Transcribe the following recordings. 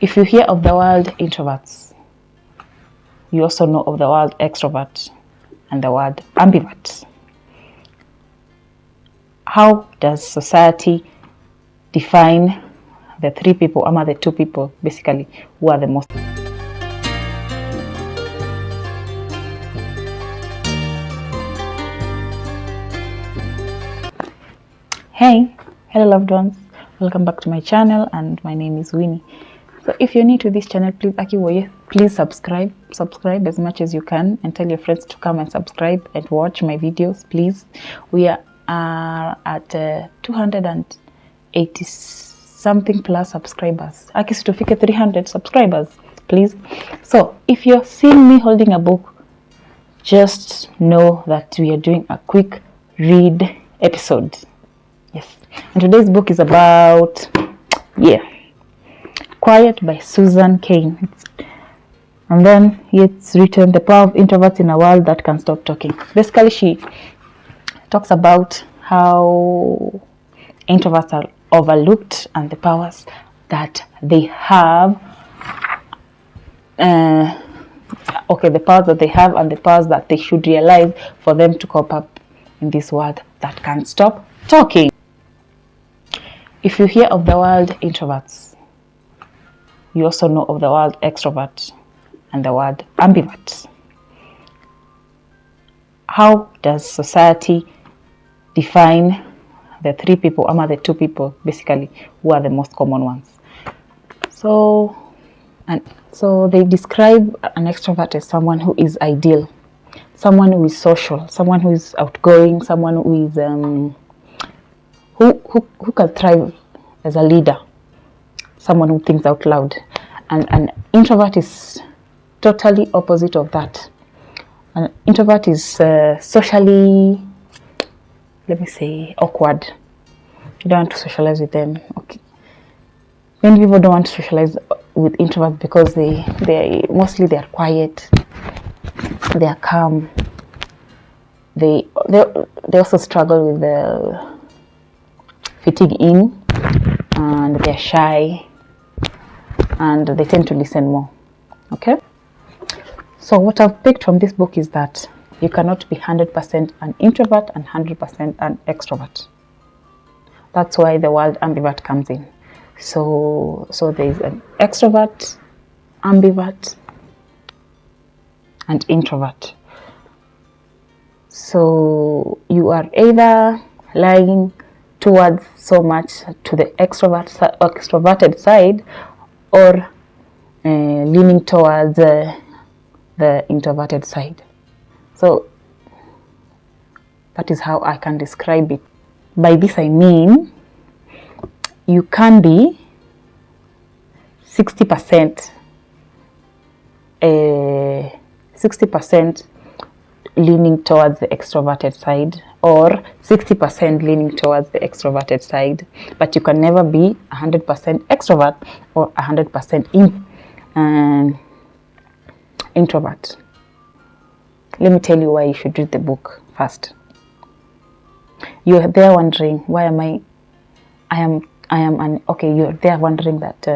If you hear of the word introverts, you also know of the word extrovert and the word ambivert. How does society define the three people, or the two people basically, who are the most? Hey, hello loved ones, welcome back to my channel, and my name is Winnie. So if you're new to this channel, please subscribe as much as you can, and tell your friends to come and subscribe and watch my videos, please. We are at 280 something plus subscribers. Akisi tufike 300 subscribers, please. So if you're seeing me holding a book, just know that we are doing a quick read episode. Yes, and today's book is about Quiet by Susan Cain. And then it's written The Power of Introverts in a World That Can't Stop Talking. Basically, she talks about how introverts are overlooked and the powers that they have. The powers that they have and the powers that they should realize for them to cope up in this world that can't stop talking. If you hear of the word introverts, you also know of the word extrovert and the word ambivert. How does society define the three people, or the two people basically, who are the most common ones? So they describe an extrovert as someone who is ideal, someone who is social, someone who is outgoing, someone who is who can thrive as a leader, someone who thinks out loud. And an introvert is totally opposite of that. An introvert is socially, awkward. You don't want to socialize with them. Okay, many people don't want to socialize with introverts because they are quiet, they are calm, they also struggle with the fitting in, and they're shy, and they tend to listen more. Okay, so what I've picked from this book is that you cannot be 100% an introvert and 100% an extrovert. That's why the word ambivert comes in. So there is an extrovert, ambivert, and introvert. So you are either lying towards so much to the extroverted side, or leaning towards the introverted side. So that is how I can describe it. By this I mean you can be 60% leaning towards the extroverted side, or 60% leaning towards the extroverted side, but you can never be 100% extrovert or 100% introvert. Let me tell you why you should read the book first. You're there wondering, why am I am you're there wondering that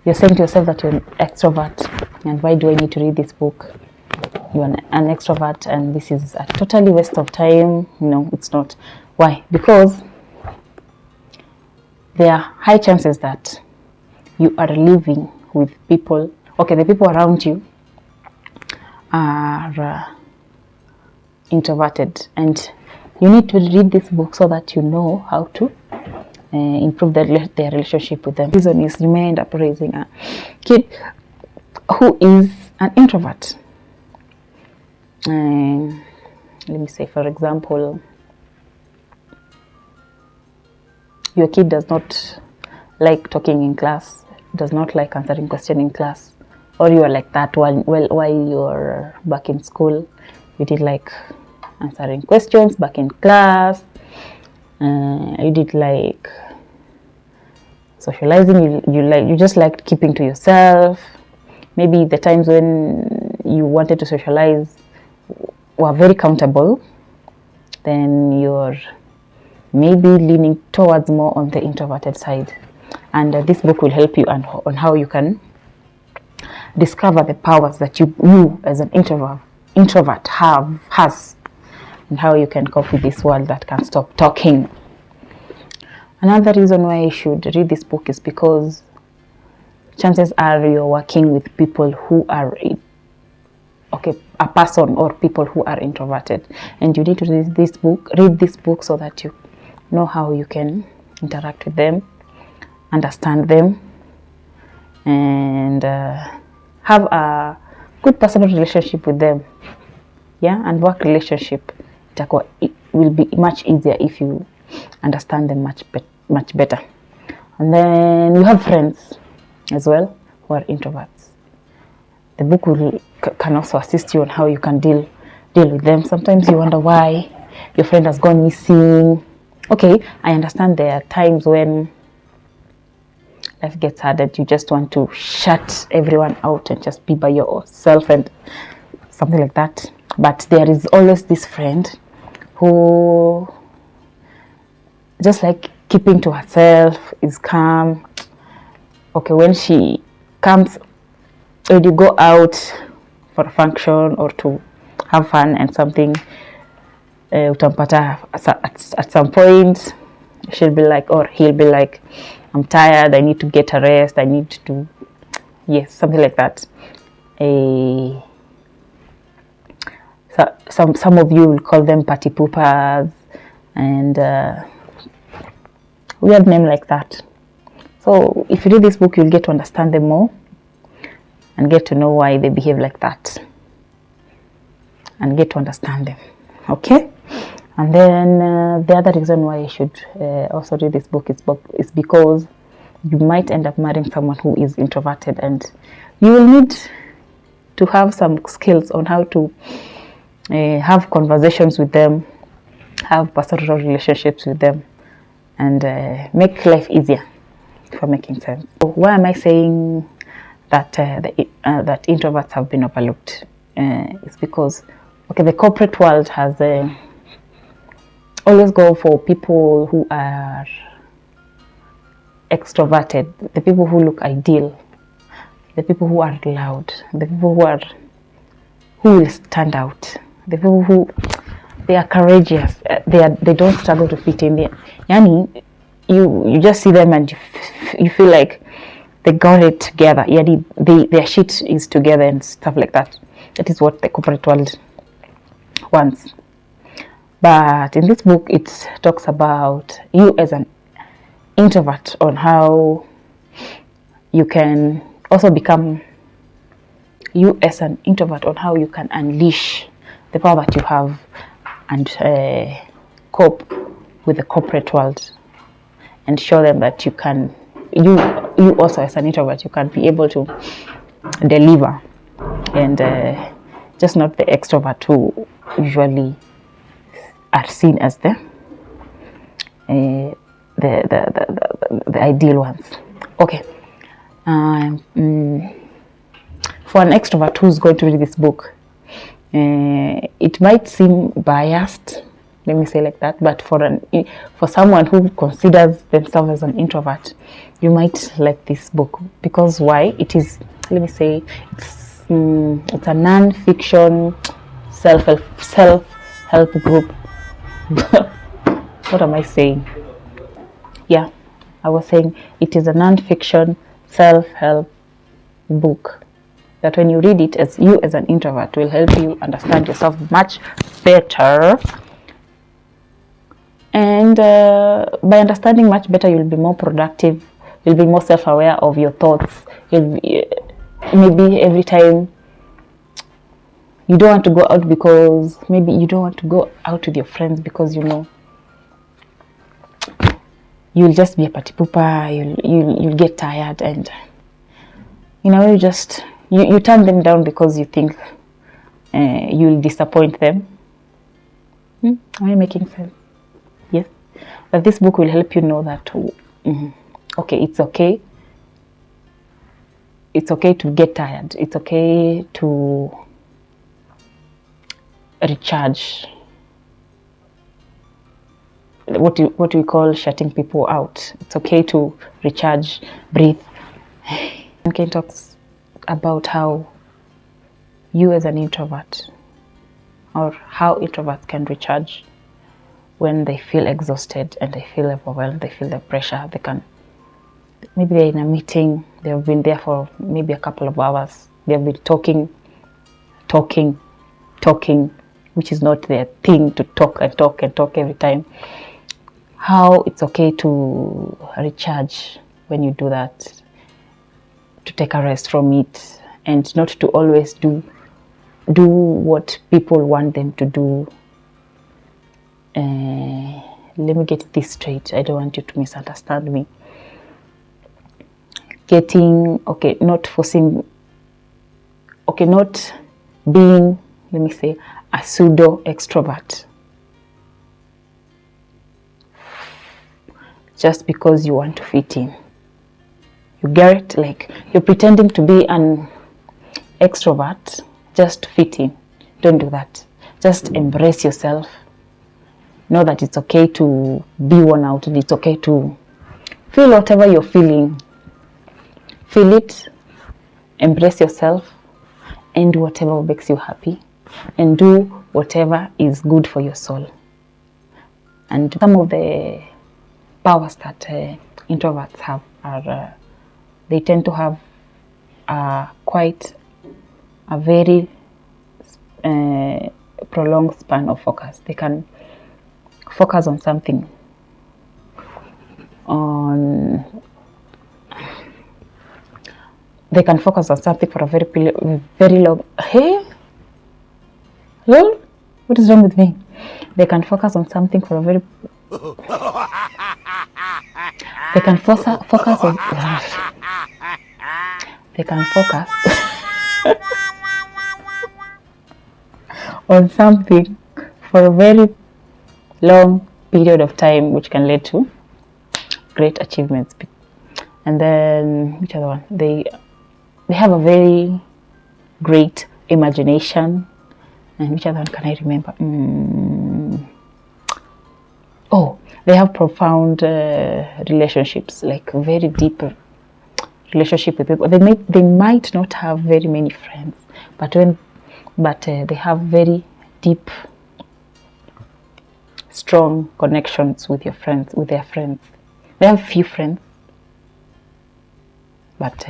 you're saying to yourself that you're an extrovert, and why do I need to read this book? You're an extrovert and this is a totally waste of time. No, it's not. Why? Because there are high chances that you are living with people, the people around you are introverted, and you need to read this book so that you know how to improve their relationship with them. The reason is you may end up raising a kid who is an introvert. Let me say, for example, your kid does not like talking in class, does not like answering questions in class, or you are like that while you're back in school. You did like answering questions back in class, you did like socializing, you just liked keeping to yourself. Maybe the times when you wanted to socialize were very countable, then you're maybe leaning towards more on the introverted side. And this book will help you on how you can discover the powers that you as an introvert has, and how you can cope with this world that can't stop talking. Another reason why you should read this book is because chances are you're working with people who are a person or people who are introverted, and you need to read this book so that you know how you can interact with them, understand them, and have a good personal relationship with them. Yeah, and work relationship, it will be much easier if you understand them much better. And then you have friends as well who are introverts. The book can also assist you on how you can deal with them. Sometimes you wonder why your friend has gone missing. Okay, I understand there are times when life gets hard and you just want to shut everyone out and just be by yourself and something like that. But there is always this friend who just like keeping to herself, is calm. Okay, when she comes, when you go out for a function or to have fun and something, utampata at some point she'll be like, or he'll be like, I'm tired, I need to get a rest, I need to, yes, something like that. So some of you will call them party poopers and weird name like that. So if you read this book, you'll get to understand them more and get to know why they behave like that and get to understand them. Okay? And then the other reason why you should also read this book is because you might end up marrying someone who is introverted, and you will need to have some skills on how to have conversations with them, have personal relationships with them, and make life easier, if I'm making sense. So why am I saying that that introverts have been overlooked? It's because, okay, the corporate world has always go for people who are extroverted, the people who look ideal, the people who are loud, the people who will stand out, the people who they are courageous, they don't struggle to fit in there. Yani, you just see them and you feel like they got it together. Yani, their shit is together and stuff like that. That is what the corporate world wants. But in this book, it talks about you as an introvert, on how you can also become you as an introvert, on how you can unleash the power that you have and cope with the corporate world, and show them that you can, you also as an introvert, you can be able to deliver, and just not the extrovert who usually are seen as the ideal ones. Okay. For an extrovert who's going to read this book, it might seem biased, let me say like that, but for someone who considers themselves as an introvert, you might like this book. Because why? It is, let me say, it's a non-fiction self-help group. What am I saying? Yeah, I was saying it is a non-fiction self-help book that when you read it, as an introvert, will help you understand yourself much better. And by understanding much better, you'll be more productive, you'll be more self-aware of your thoughts. Maybe every time you don't want to go out, because maybe you don't want to go out with your friends because you know you'll just be a party pooper, you'll get tired, and you know, you turn them down because you think you'll disappoint them. Am I making sense? Yes. But this book will help you know that okay, it's okay to get tired, it's okay to recharge, what we call shutting people out. It's okay to recharge, breathe. Susan Cain talks about how you as an introvert, or how introverts can recharge when they feel exhausted and they feel overwhelmed, they feel the pressure. They can, maybe they're in a meeting, they've been there for maybe a couple of hours, they've been talking, which is not their thing, to talk every time. How it's okay to recharge when you do that, to take a rest from it, and not to always do what people want them to do. Let me get this straight. I don't want you to misunderstand me. Not being, let me say, a pseudo extrovert just because you want to fit in. You get it? Like, you're pretending to be an extrovert just to fit in. Don't do that. Just embrace yourself. Know that it's okay to be worn out, and it's okay to feel whatever you're feeling. Feel it, embrace yourself, and do whatever makes you happy, and do whatever is good for your soul. And some of the powers that introverts have are they tend to have quite a very prolonged span of focus. They can focus on something, they can focus on something for a very long. Hey, lol, what is wrong with me? They can focus on something for a very. They can focus on. They can focus on something for a very long period of time, which can lead to great achievements. And then, which other one? They have a very great imagination. And which other one can I remember? Oh, they have profound relationships, like very deep relationship with people. They might not have very many friends, but they have very deep, strong connections with their friends. They have few friends, but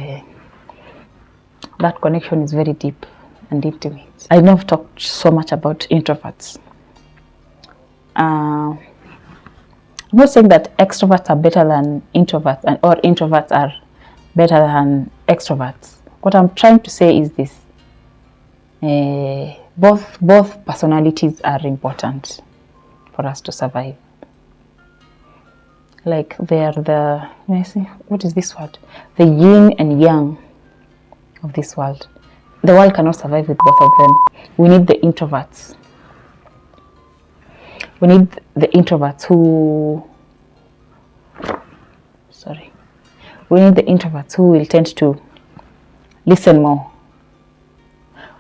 that connection is very deep and intimate. I know I've talked so much about introverts. I'm not saying that extroverts are better than introverts, or introverts are better than extroverts. What I'm trying to say is this: both personalities are important for us to survive. Like, they are the, what is this word? The yin and yang of this world. The world cannot survive with both of them. We need the introverts. We need the introverts who will tend to listen more.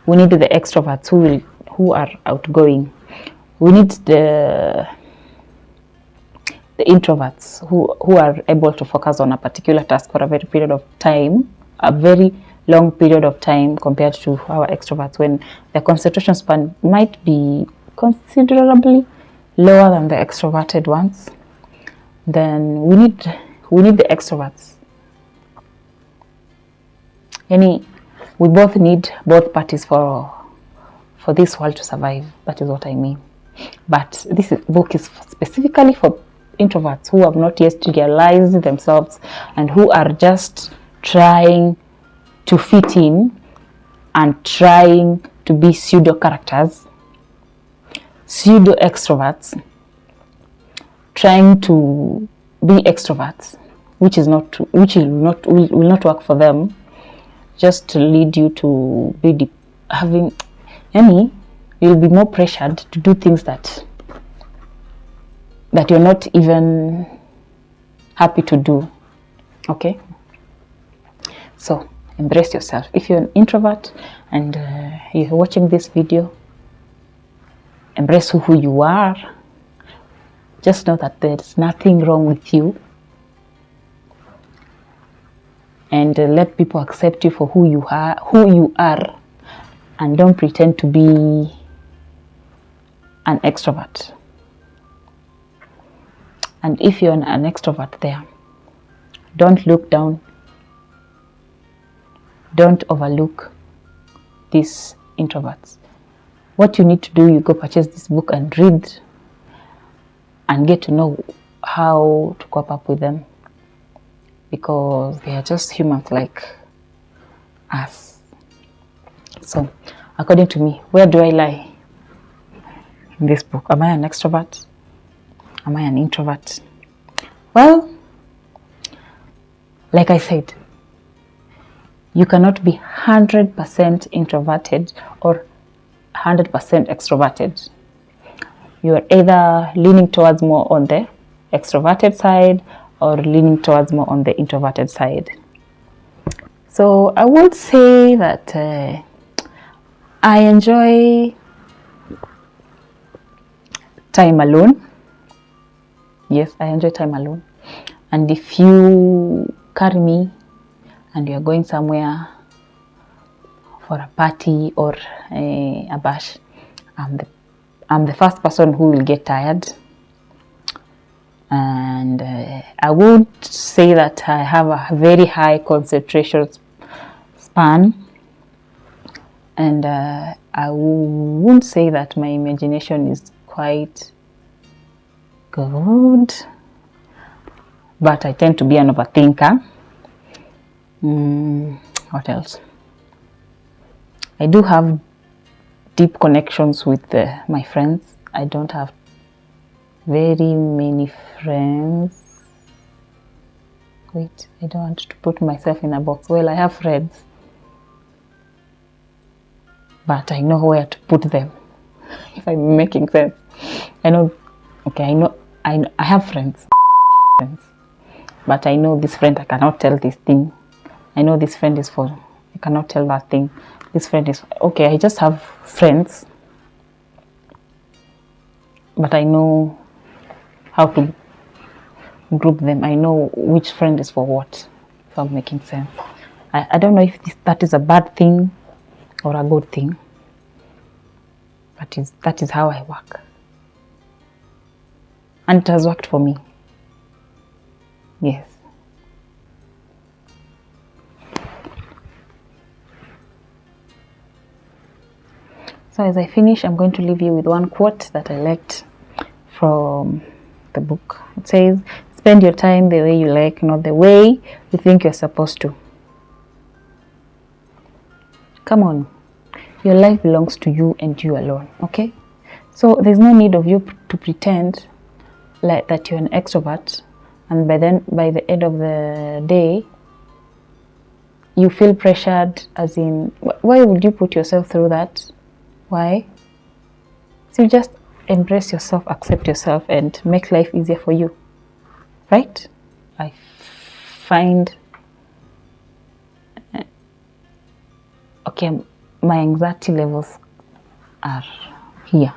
We need the extroverts who are outgoing. We need the introverts who are able to focus on a particular task for a very long period of time, compared to our extroverts, when the concentration span might be considerably lower than the extroverted ones. Then we need the extroverts. We both need both parties for this world to survive. That is what I mean. But this book is specifically for introverts who have not yet realized themselves, and who are just trying to fit in and trying to be pseudo characters, pseudo extroverts, trying to be extroverts, which will not work for them, just to lead you to be you'll be more pressured to do things that you're not even happy to do. Okay, so embrace yourself. If you're an introvert and you're watching this video, embrace who you are. Just know that there's nothing wrong with you, and let people accept you for who you are, and don't pretend to be an extrovert. And if you're an extrovert there, don't look down, don't overlook these introverts. What you need to do, you go purchase this book and read and get to know how to cope up with them, because they are just humans like us. So according to me, where do I lie in this book? Am I an extrovert? Am I an introvert? Well, like I said, you cannot be 100% introverted or 100% extroverted. You are either leaning towards more on the extroverted side or leaning towards more on the introverted side. So I would say that I enjoy time alone. Yes, I enjoy time alone. And if you carry me and you're going somewhere for a party or a bash, I'm the first person who will get tired. And I would say that I have a very high concentration span. And I wouldn't say that my imagination is quite good, but I tend to be an overthinker. What else? I do have deep connections with my friends. I don't have very many friends. Wait, I don't want to put myself in a box. Well, I have friends, but I know where to put them. If I'm making sense, I know. Okay, I have friends, but I know this friend I cannot tell this thing. I know this friend is for, I cannot tell that thing. This friend is okay. I just have friends, but I know how to group them. I know which friend is for what. If I'm making sense, I don't know if that is a bad thing or a good thing. That is how I work. And it has worked for me. Yes. So as I finish, I'm going to leave you with one quote that I liked from the book. It says, spend your time the way you like, not the way you think you're supposed to. Come on. Your life belongs to you and you alone, okay? So there's no need of you to pretend like that you're an extrovert, and by the end of the day you feel pressured, as in, why would you put yourself through that? Why? So just embrace yourself, accept yourself, and make life easier for you, right? I find okay, my anxiety levels are here.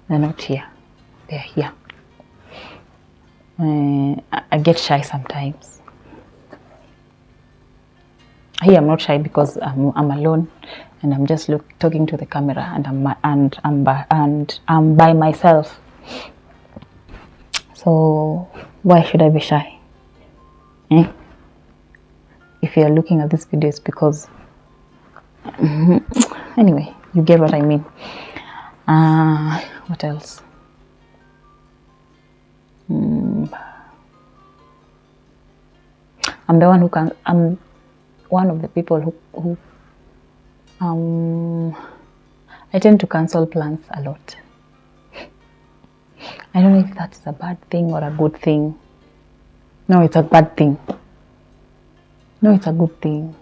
They're not here. They're here. I get shy sometimes. Here I'm not shy because I'm alone and I'm just talking to the camera, and I'm by myself. So why should I be shy? If you're looking at this video, it's because anyway, you get what I mean. What else? I'm one of the people who I tend to cancel plans a lot. I don't know if that's a bad thing or a good thing. No, it's a bad thing. No, it's a good thing.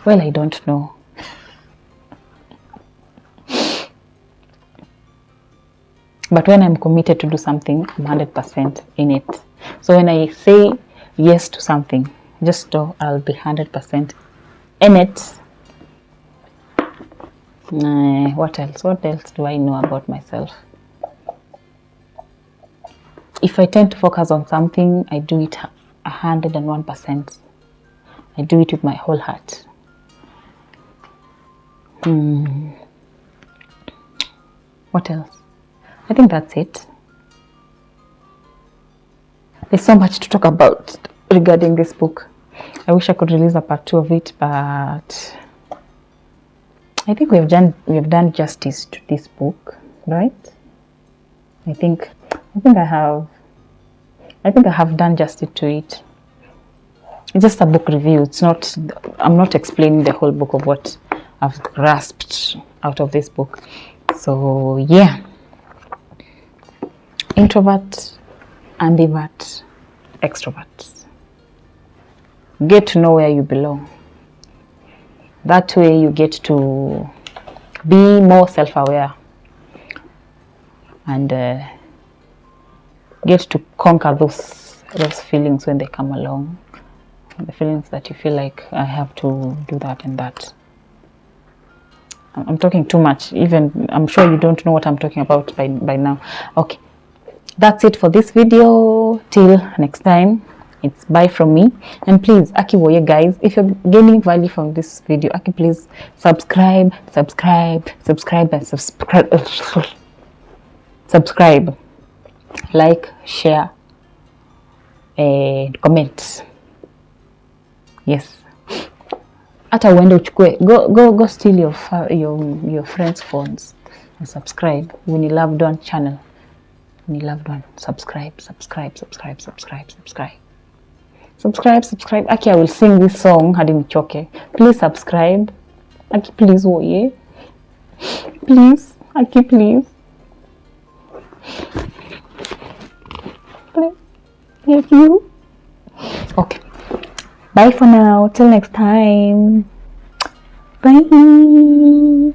Well, I don't know. But when I'm committed to do something, I'm 100% in it. So when I say yes to something, just know I'll be 100% in it. What else? What else do I know about myself? if I tend to focus on something, I do it 101%. I do it with my whole heart. What else? I think that's it. There's so much to talk about regarding this book. I wish I could release a part 2 of it, but I think we have done justice to this book, right? I think I have done justice to it. It's just a book review. It's not. I'm not explaining the whole book of what I've grasped out of this book. So yeah, introvert, ambivert, extrovert. Get to know where you belong. That way you get to be more self-aware and get to conquer those feelings when they come along. The feelings that you feel like I have to do that and that. I'm talking too much. Even I'm sure you don't know what I'm talking about by now. Okay, that's it for this video. Till next time, it's bye from me. And please, Aki Woye guys, if you're gaining value from this video, Aki, please subscribe, like, share, and comment. Yes. Hata uende uchukue, go steal your friends' phones and subscribe. When you loved one channel, when you loved one, subscribe. Aki, I will sing this song hadi nichoke. Please subscribe. Aki, please, Woye. Please, Aki, please. Please. Thank you. Okay. Bye for now. Till next time. Bye.